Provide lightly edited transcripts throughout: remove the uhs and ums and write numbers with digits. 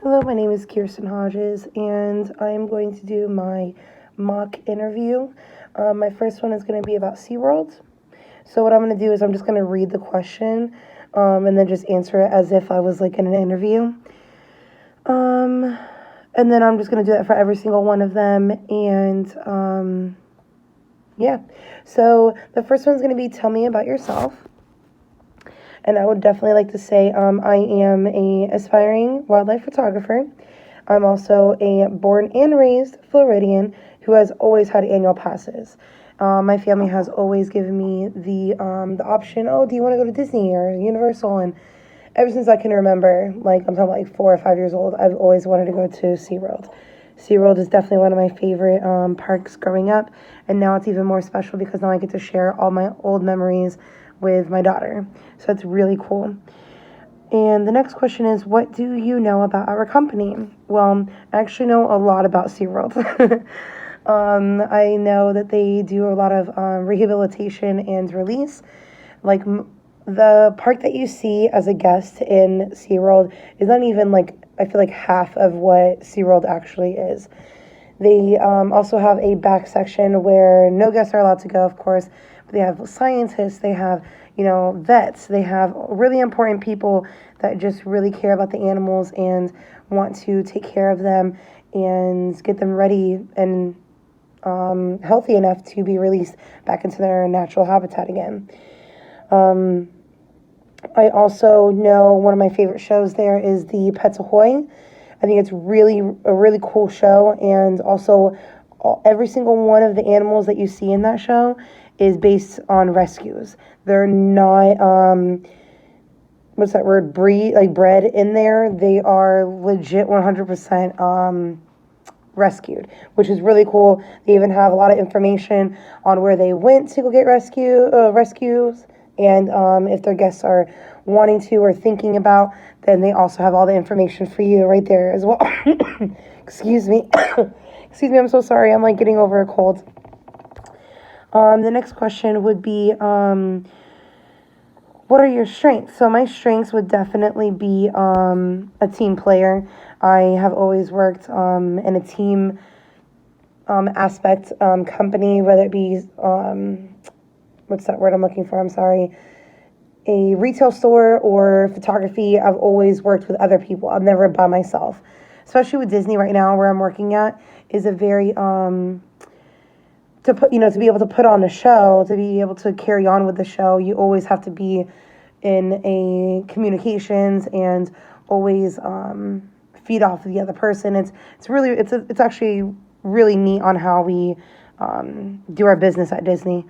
Hello, my name is Kirsten Hodges, and I am going to do my mock interview. My first one is going to be about SeaWorld. So, what I'm going to do is I'm just going to read the question and then just answer it as if I was like in an interview. Um, and then I'm just going to do that for every single one of them. And yeah, so the first one's going to be tell me about yourself. And I would definitely like to say I am a aspiring wildlife photographer. I'm also a born and raised Floridian who has always had annual passes. My family has always given me the option. Oh, do you want to go to Disney or Universal? And ever since I can remember, like I'm talking like 4 or 5 years old, I've always wanted to go to SeaWorld. SeaWorld is definitely one of my favorite parks growing up, and now it's even more special because now I get to share all my old memories with my daughter. So it's really cool. And the next question is, what do you know about our company? Well, I actually know a lot about SeaWorld. I know that they do a lot of rehabilitation and release. Like the park that you see as a guest in SeaWorld is not even like, I feel like half of what SeaWorld actually is. They also have a back section where no guests are allowed to go, of course. But they have scientists, they have, vets, they have really important people that just really care about the animals and want to take care of them and get them ready and healthy enough to be released back into their natural habitat again. I also know one of my favorite shows there is the Pets Ahoy. I think it's a really cool show, and also every single one of the animals that you see in that show is based on rescues. They're not what's that word, bred in there. They are legit 100% rescued, which is really cool. They even have a lot of information on where they went to go get rescues, and if their guests are wanting to or thinking about, then they also have all the information for you right there as well. Excuse me. Excuse me, I'm so sorry. I'm like getting over a cold. The next question would be, what are your strengths? So my strengths would definitely be a team player. I have always worked in a team aspect company, whether it be, what's that word I'm looking for? I'm sorry. A retail store or photography. I've always worked with other people. I'm never by myself. Especially with Disney right now, where I'm working at, is a very to be able to put on a show, to be able to carry on with the show, you always have to be in a communications and always feed off of the other person. It's actually really neat on how we do our business at Disney.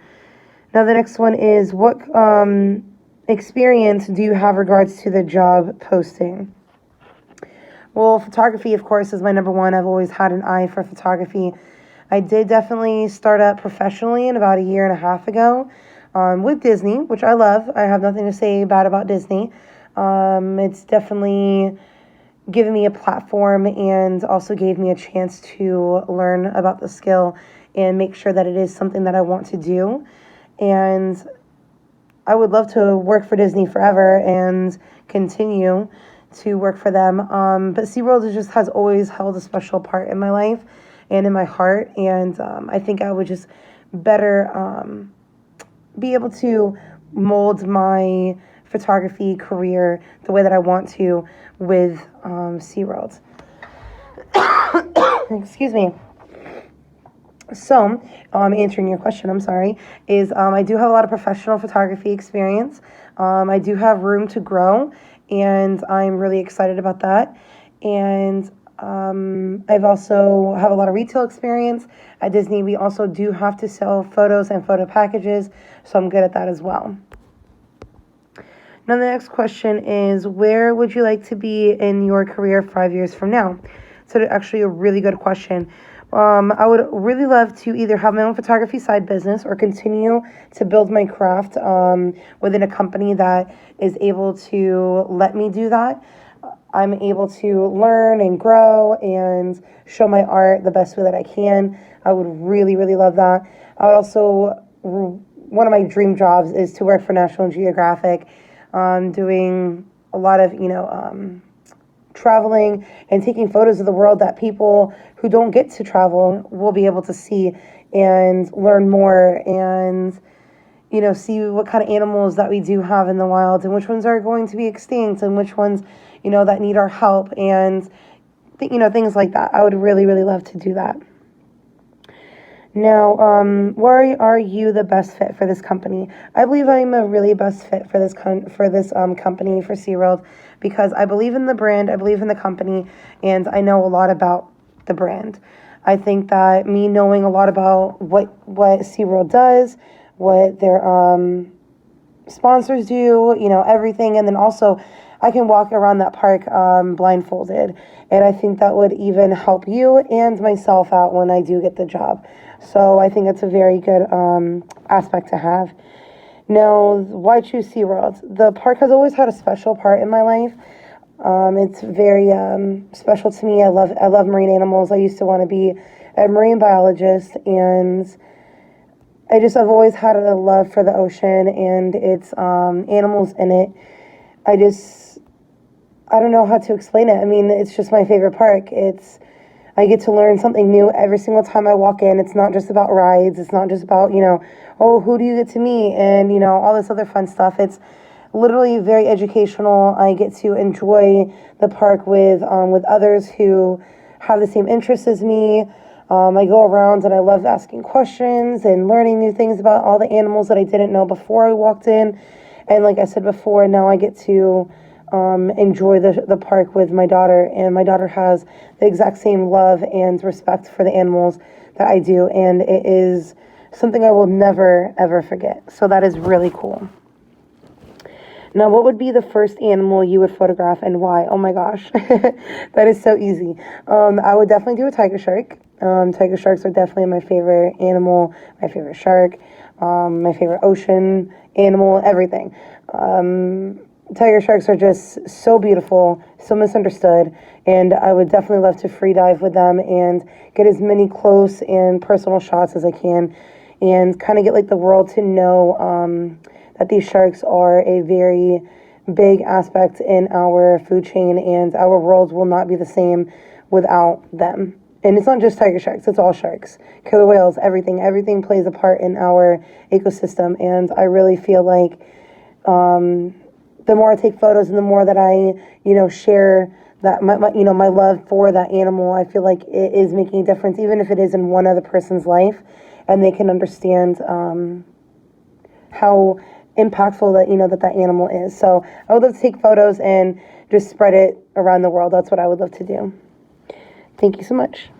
Now the next one is, what experience do you have regards to the job posting? Well, photography, of course, is my number one. I've always had an eye for photography. I did definitely start up professionally in about a year and a half ago with Disney, which I love. I have nothing to say bad about Disney. It's definitely given me a platform and also gave me a chance to learn about the skill and make sure that it is something that I want to do. And I would love to work for Disney forever and continue to work for them. But SeaWorld has always held a special part in my life and in my heart. And I think I would just better be able to mold my photography career the way that I want to with SeaWorld. Excuse me. So, answering your question, I'm sorry, is I do have a lot of professional photography experience. I do have room to grow, and I'm really excited about that. And I've also have a lot of retail experience. At Disney, we also do have to sell photos and photo packages, so I'm good at that as well. Now, the next question is, where would you like to be in your career 5 years from now? So, actually, a really good question. I would really love to either have my own photography side business or continue to build my craft within a company that is able to let me do that. I'm able to learn and grow and show my art the best way that I can. I would really, really love that. I would also, one of my dream jobs is to work for National Geographic, doing a lot of, traveling and taking photos of the world that people who don't get to travel will be able to see and learn more and, you know, see what kind of animals that we do have in the wild and which ones are going to be extinct and which ones, you know, that need our help and, you know, things like that. I would really, really love to do that. Now, why are you the best fit for this company? I believe I'm a really best fit for this company, for SeaWorld, because I believe in the brand, I believe in the company, and I know a lot about the brand. I think that me knowing a lot about what SeaWorld does, what their sponsors do, you know, everything, and then also I can walk around that park blindfolded, and I think that would even help you and myself out when I do get the job. So I think it's a very good aspect to have. Now, why choose SeaWorld? The park has always had a special part in my life. It's very special to me. I love marine animals. I used to want to be a marine biologist, and I've always had a love for the ocean and its animals in it. I don't know how to explain it. I mean, it's just my favorite park. I get to learn something new every single time I walk in. It's not just about rides. It's not just about, you know, oh, who do you get to meet? And, you know, all this other fun stuff. It's literally very educational. I get to enjoy the park with others who have the same interests as me. I go around and I love asking questions and learning new things about all the animals that I didn't know before I walked in. And like I said before, now I get to enjoy the park with my daughter, and my daughter has the exact same love and respect for the animals that I do, and it is something I will never ever forget. So that is really cool. Now, what would be the first animal you would photograph and why? Oh my gosh, that is so easy. I would definitely do a tiger shark. Tiger sharks are definitely my favorite animal, my favorite shark, my favorite ocean animal, everything. Tiger sharks are just so beautiful, so misunderstood, and I would definitely love to free dive with them and get as many close and personal shots as I can and kind of get like the world to know that these sharks are a very big aspect in our food chain, and our world will not be the same without them. And it's not just tiger sharks, it's all sharks. Killer whales, everything plays a part in our ecosystem, and I really feel like the more I take photos and the more that I, you know, share that my love for that animal, I feel like it is making a difference, even if it is in one other person's life, and they can understand how impactful that animal is. So I would love to take photos and just spread it around the world. That's what I would love to do. Thank you so much.